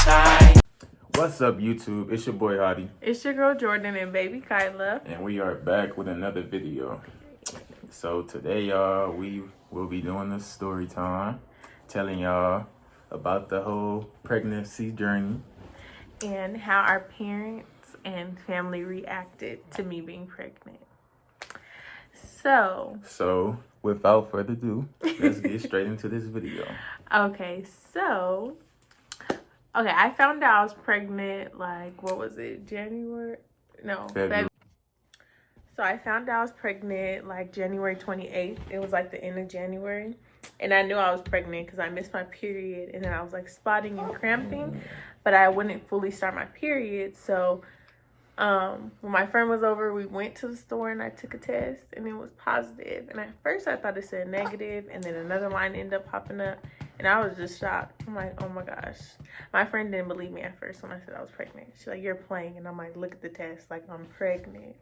What's up, YouTube? It's your boy Hottie. It's your girl Jordan and baby Kyla. And we are back with another video. So today, y'all, we will be doing a story time, telling y'all about the whole pregnancy journey. And how our parents and family reacted to me being pregnant. So, without further ado, let's get straight into this video. Okay, I found out I was pregnant, like, what was it, January? No, February. So I found out I was pregnant, like, January 28th. It was, like, the end of January. And I knew I was pregnant because I missed my period. And then I was, like, spotting and cramping. But I wouldn't fully start my period. So when my friend was over, we went to the store and I took a test. And it was positive. And at first I thought it said negative. And then another line ended up popping up. And I was just shocked. I'm like, oh my gosh. My friend didn't believe me at first when I said I was pregnant. She's like, you're playing. And I'm like, look at the test. Like, I'm pregnant.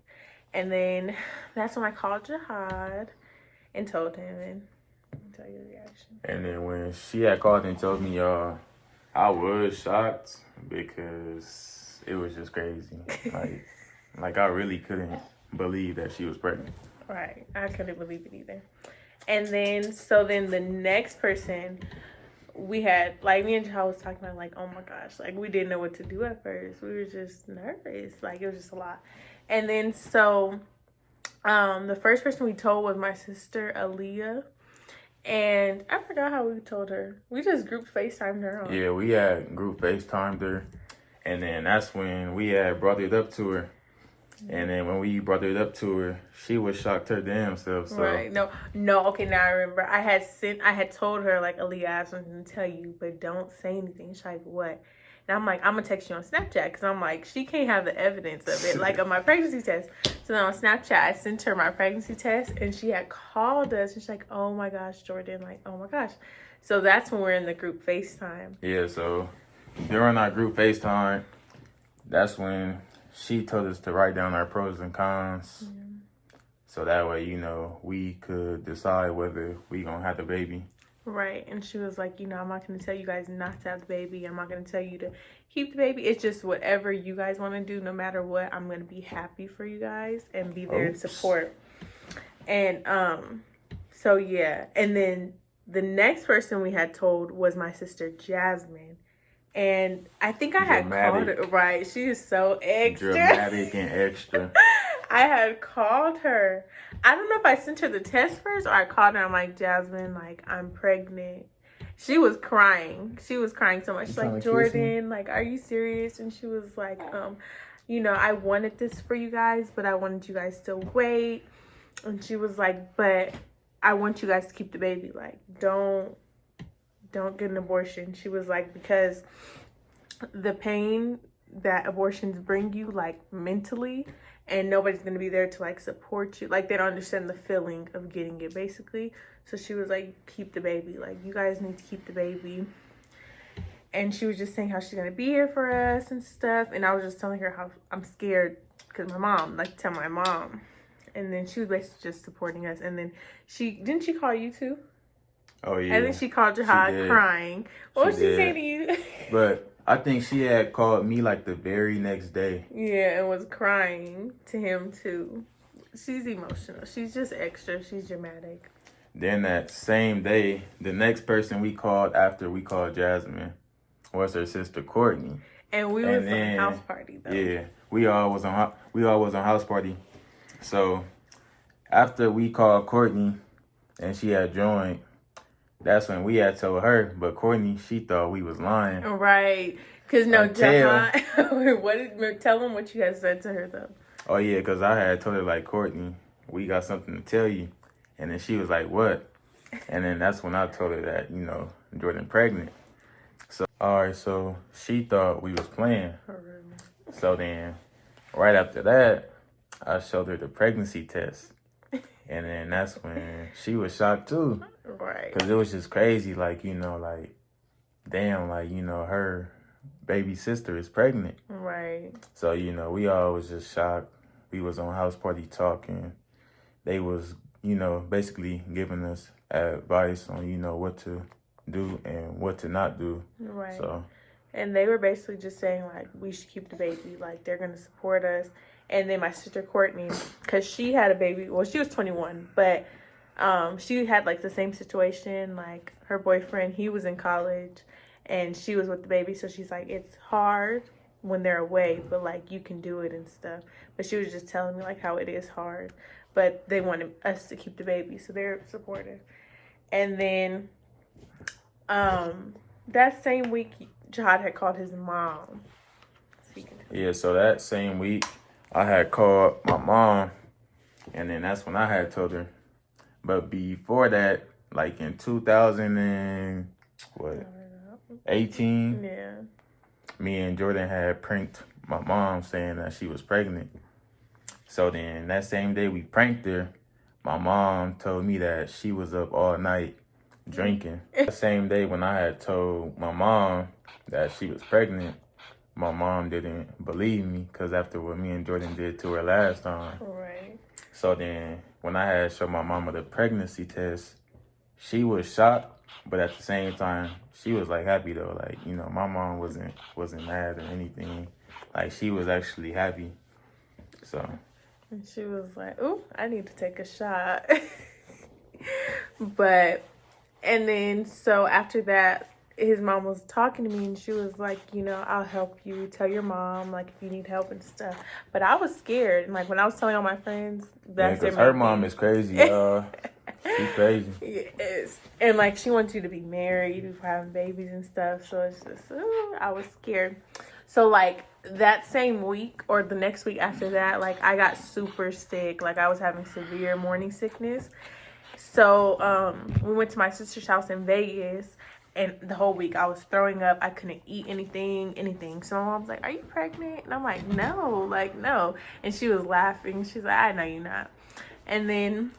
And then that's when I called Jihad and told him. And I'll tell you the reaction. And then when she had called and told me, y'all, I was shocked because it was just crazy. Like I really couldn't believe that she was pregnant. Right. I couldn't believe it either. And then, so then the next person we had, like, me and Jihad was talking about, like, oh my gosh, like, we didn't know what to do at first. We were just nervous. Like, it was just a lot. And then, so, the first person we told was my sister, Aaliyah. And I forgot how we told her. We just group FaceTimed her on. Yeah, we had group FaceTimed her. And then that's when we had brought it up to her. And then when we brought it up to her, she was shocked her damn self. So. Right. No. Okay, now I remember. I had told her, like, Aaliyah, I have something to tell you, but don't say anything. She's like, what? And I'm like, I'm going to text you on Snapchat. Because I'm like, she can't have the evidence of it. Like, on my pregnancy test. So then on Snapchat, I sent her my pregnancy test. And she had called us. And she's like, oh my gosh, Jordan. Like, oh my gosh. So that's when we're in the group FaceTime. Yeah, so during our group FaceTime, that's when she told us to write down our pros and cons. Yeah. So that way, you know, we could decide whether we going to have the baby. Right. And she was like, you know, I'm not going to tell you guys not to have the baby. I'm not going to tell you to keep the baby. It's just whatever you guys want to do, no matter what. I'm going to be happy for you guys and be there to support. And so, yeah. And then the next person we had told was my sister, Jasmine. And I think I had called her, right? She is so extra. Dramatic and extra. I had called her. I don't know if I sent her the test first or I called her. I'm like, Jasmine, like, I'm pregnant. She was crying. She was crying so much. She's like, Jordan, like, are you serious? And she was like, you know, I wanted this for you guys, but I wanted you guys to wait. And she was like, but I want you guys to keep the baby. Like, don't get an abortion. She was like, because the pain that abortions bring you, like, mentally, and nobody's going to be there to, like, support you. Like, they don't understand the feeling of getting it, basically. So she was like, keep the baby. Like, you guys need to keep the baby. And she was just saying how she's going to be here for us and stuff. And I was just telling her how I'm scared because my mom, like, tell my mom. And then she was basically just supporting us. And then didn't she call you too? Oh, yeah. I think she called Jihad crying. What was she saying to you? But I think she had called me, like, the very next day. Yeah, and was crying to him, too. She's emotional. She's just extra. She's dramatic. Then that same day, the next person we called after we called Jasmine was her sister, Courtney. And we was on a house party, though. Yeah, we all was on house party. So after we called Courtney and she had joined, that's when we had told her, but Courtney, she thought we was lying. Right. Because, no, Jihad, tell them what you had said to her, though. Oh, yeah, because I had told her, like, Courtney, we got something to tell you. And then she was like, what? And then that's when I told her that, you know, Jordan pregnant. So, all right, so she thought we was playing. So then, right after that, I showed her the pregnancy test. And then that's when she was shocked, too. Right. Because it was just crazy, like, you know, like, damn, like, you know, her baby sister is pregnant. Right. So, you know, we all was just shocked. We was on house party talking. They was, you know, basically giving us advice on, you know, what to do and what to not do. Right. So And they were basically just saying, like, we should keep the baby. Like, they're going to support us. And then my sister Courtney, because she had a baby. Well, she was 21, but she had, like, the same situation. Like, her boyfriend, he was in college, and she was with the baby. So she's like, it's hard when they're away, but, like, you can do it and stuff. But she was just telling me, like, how it is hard. But they wanted us to keep the baby, so they're supportive. And then that same week, Jihad had called his mom. Yeah, so that same week, I had called my mom, and then that's when I had told her. But before that, like in 2018, yeah, me and Jordan had pranked my mom saying that she was pregnant. So then that same day we pranked her, my mom told me that she was up all night drinking. The same day when I had told my mom that she was pregnant, my mom didn't believe me because after what me and Jordan did to her last time. right. So then when I had showed my mama the pregnancy test, she was shocked, but at the same time, she was like happy though. Like, you know, my mom wasn't mad or anything. Like, she was actually happy. So. And she was like, ooh, I need to take a shot. But, and then, so after that, his mom was talking to me and she was like, you know, I'll help you. Tell your mom, like, if you need help and stuff. But I was scared. And, like, when I was telling all my friends, that's because her mom is crazy, y'all. She's crazy. Yes. And, like, she wants you to be married before having babies and stuff. So it's just, ooh, I was scared. So, like, that same week or the next week after that, like, I got super sick. Like, I was having severe morning sickness. So, we went to my sister's house in Vegas. And the whole week I was throwing up. I couldn't eat anything. So my mom was like, are you pregnant? And I'm like, no. And she was laughing. She's like, I know you're not. And then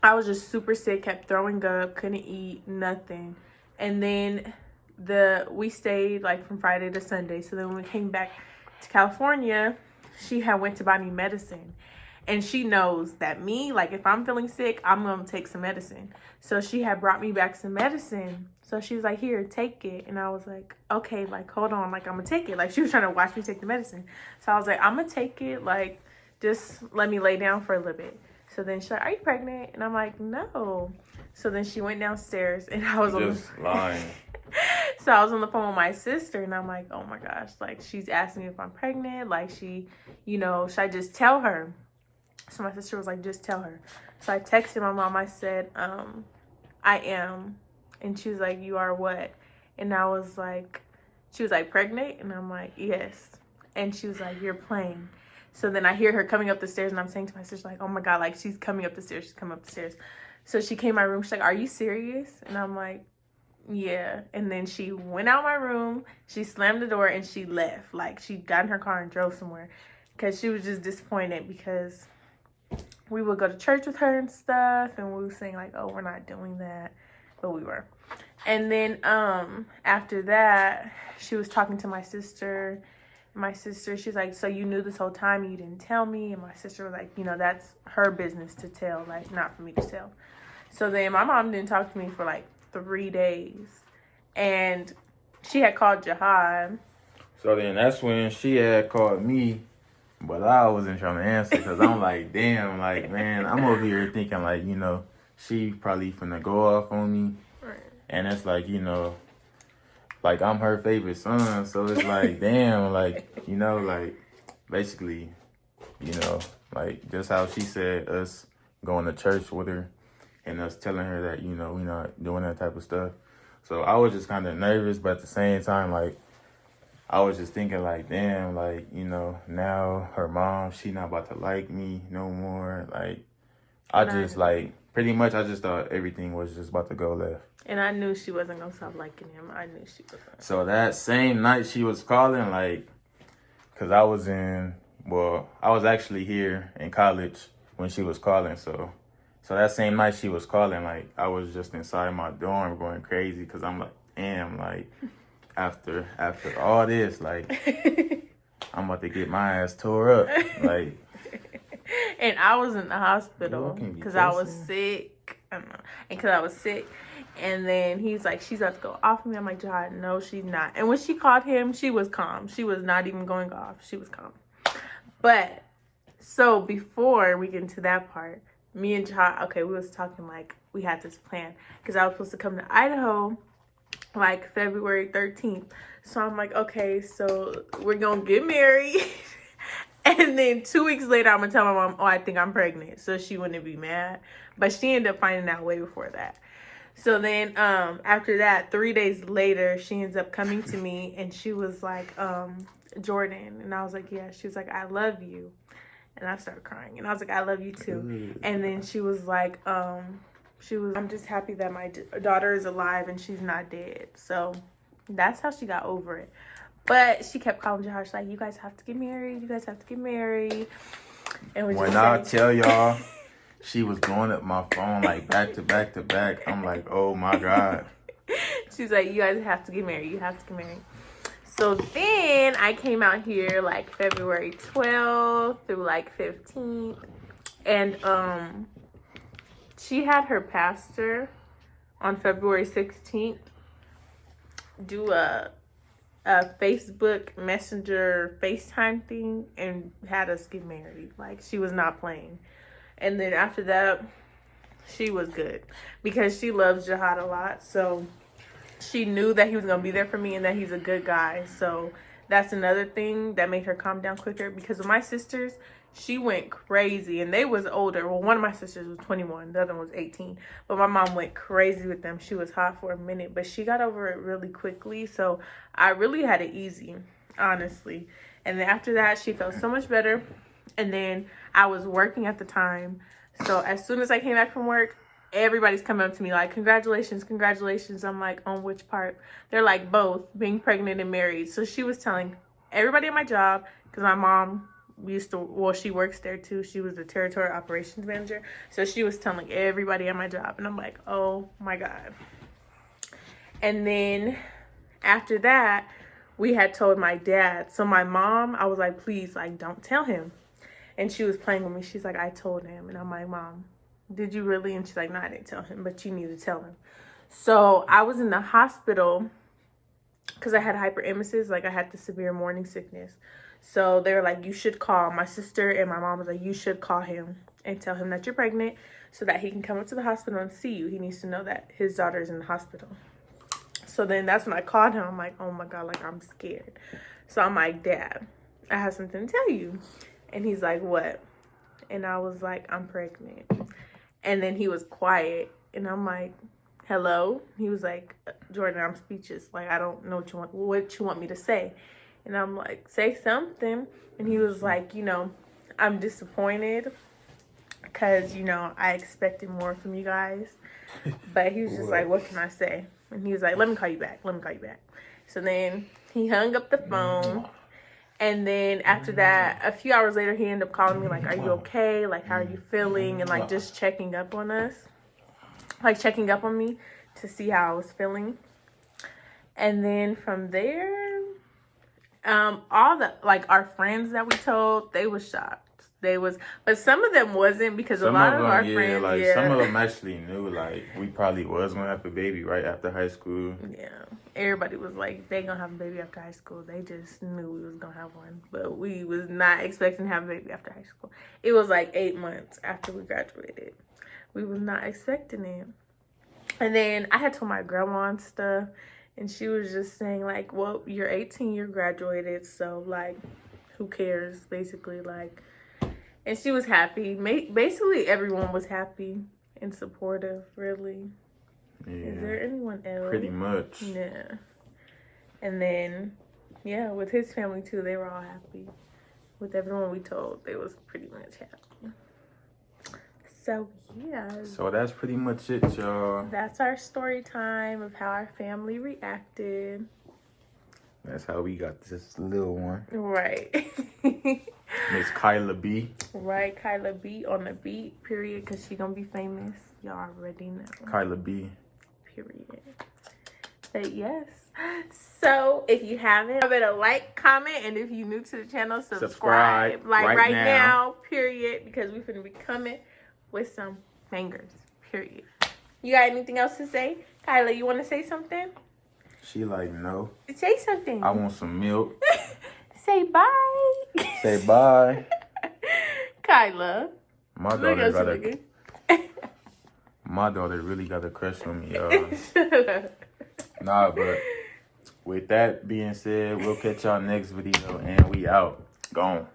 I was just super sick, kept throwing up, couldn't eat, nothing. And then we stayed like from Friday to Sunday. So then when we came back to California, she had went to buy me medicine. And she knows that me, like, if I'm feeling sick, I'm going to take some medicine. So she had brought me back some medicine. So she was like, here, take it. And I was like, okay, like, hold on. Like, I'm going to take it. Like, she was trying to watch me take the medicine. So I was like, I'm going to take it. Like, just let me lay down for a little bit. So then she's like, are you pregnant? And I'm like, no. So then she went downstairs and I was lying. So I was on the phone with my sister and I'm like, oh my gosh. Like, she's asking me if I'm pregnant. Like, she, you know, should I just tell her? So my sister was like, just tell her. So I texted my mom. I said, I am. And she was like, you are what? And I was like, she was like, pregnant? And I'm like, yes. And she was like, you're playing. So then I hear her coming up the stairs and I'm saying to my sister, like, oh my God, like, she's coming up the stairs. She's coming up the stairs. So she came in my room. She's like, are you serious? And I'm like, yeah. And then she went out my room. She slammed the door and she left. Like, she got in her car and drove somewhere because she was just disappointed because we would go to church with her and stuff, and we were saying like, oh, we're not doing that, but we were. And then after that, she was talking to my sister. My sister, she's like, so you knew this whole time and you didn't tell me? And my sister was like, you know, that's her business to tell, like, not for me to tell. So then my mom didn't talk to me for like 3 days, and she had called Jihad. So then that's when she had called me. But I wasn't trying to answer because I'm like, damn, like, man, I'm over here thinking, like, you know, she probably finna go off on me. Right. And it's like, you know, like, I'm her favorite son. So it's like, damn, like, you know, like, basically, you know, like, just how she said us going to church with her and us telling her that, you know, we're not doing that type of stuff. So I was just kind of nervous, but at the same time, like, I was just thinking, like, damn, like, you know, now her mom, she not about to like me no more. Like, I just, like, pretty much I just thought everything was just about to go left. And I knew she wasn't going to stop liking him. I knew she wasn't. So that same night she was calling, like, because I was actually here in college when she was calling. So that same night she was calling, like, I was just inside my dorm going crazy because I'm like, damn, like, after all this, like, I'm about to get my ass tore up, like. And I was in the hospital because I was sick. I don't know, and because I was sick, And then he's like, she's about to go off me. I'm like, Jihad, no, she's not. And when she called him, she was calm. She was not even going off. She was calm. But so before we get into that part, me and Jihad, okay, we was talking like we had this plan because I was supposed to come to Idaho like February 13th. So I'm like, okay, so we're gonna get married. And then 2 weeks later, I'm gonna tell my mom, oh, I think I'm pregnant. So she wouldn't be mad. But she ended up finding out way before that. So then after that, 3 days later, she ends up coming to me and she was like, Jordan. And I was like, yeah. She was like, I love you. And I started crying. And I was like, I love you too. And then she was like, I'm just happy that my daughter is alive and she's not dead. So that's how she got over it. But she kept calling Josh like, you guys have to get married. You guys have to get married. And when I tell y'all, she was blowing up my phone like back to back to back. I'm like, oh my God. She's like, you guys have to get married. You have to get married. So then I came out here like February 12th through like 15th. And she had her pastor on February 16th do a Facebook Messenger FaceTime thing and had us get married. Like, she was not playing. And then after that, she was good because she loves Jihad a lot. So she knew that he was going to be there for me and that he's a good guy. So that's another thing that made her calm down quicker, because with my sisters, she went crazy and they was older. Well, one of my sisters was 21, the other one was 18. But my mom went crazy with them. She was hot for a minute, but she got over it really quickly. So I really had it easy, honestly. And then after that, she felt so much better. And then I was working at the time. So as soon as I came back from work, everybody's coming up to me like, congratulations, congratulations. I'm like, on which part? They're like, both, being pregnant and married. So she was telling everybody at my job, because my mom she works there too. She was the territory operations manager. So she was telling everybody at my job. And I'm like, oh my God. And then after that, we had told my dad. So my mom, I was like, please, like, don't tell him. And she was playing with me. She's like, I told him. And I'm like, Mom, did you really? And she's like, no, I didn't tell him, but you need to tell him. So I was in the hospital because I had hyperemesis. Like, I had the severe morning sickness. So they were like, you should call. My sister and my mom was like, you should call him and tell him that you're pregnant so that he can come up to the hospital and see you. He needs to know that his daughter is in the hospital. So then that's when I called him. I'm like, oh my God, like, I'm scared. So I'm like, Dad, I have something to tell you. And he's like, what? And I was like, I'm pregnant. And then he was quiet. And I'm like, hello? He was like, Jordan, I'm speechless. Like, I don't know what you want me to say. And I'm like, say something. And he was like, I'm disappointed because, I expected more from you guys. But he was just like, what can I say? And he was like, let me call you back. Let me call you back. So then he hung up the phone. And then after that, a few hours later, he ended up calling me like, are you okay? Like, how are you feeling? And like just checking up on us. Like checking up on me to see how I was feeling. And then from there, all the, like, our friends that we told, they was shocked. But some of them wasn't, because a lot of our friends, like, some of them actually knew, like, we probably was gonna have a baby right after high school. Yeah, everybody was like, they gonna have a baby after high school. They just knew we was gonna have one, but we was not expecting to have a baby after high school. It was like 8 months after we graduated. We was not expecting it. And then I had told my grandma and stuff, and she was just saying like, well, you're 18, you're graduated, so like, who cares, basically, like. And she was happy. Basically, everyone was happy and supportive, really. Yeah. Is there anyone else? Pretty much. Yeah. And then, yeah, with his family, too, they were all happy. With everyone we told, they was pretty much happy. So, yeah. So, that's pretty much it, y'all. That's our story time of how our family reacted. That's how we got this little one. Right. Miss Kyla B. Right, Kyla B on the beat, period, because she gonna be famous. Y'all already know. Kyla B. Period. But yes. So, if you haven't, give it a like, comment, and if you're new to the channel, subscribe. Like right now, period, because we're finna be coming with some bangers, period. You got anything else to say? Kyla, you want to say something? She like, no. Say something. I want some milk. Say bye. Say bye. Kyla. My daughter really got a crush on me, y'all. Nah, but with that being said, we'll catch y'all next video, and we out. Gone.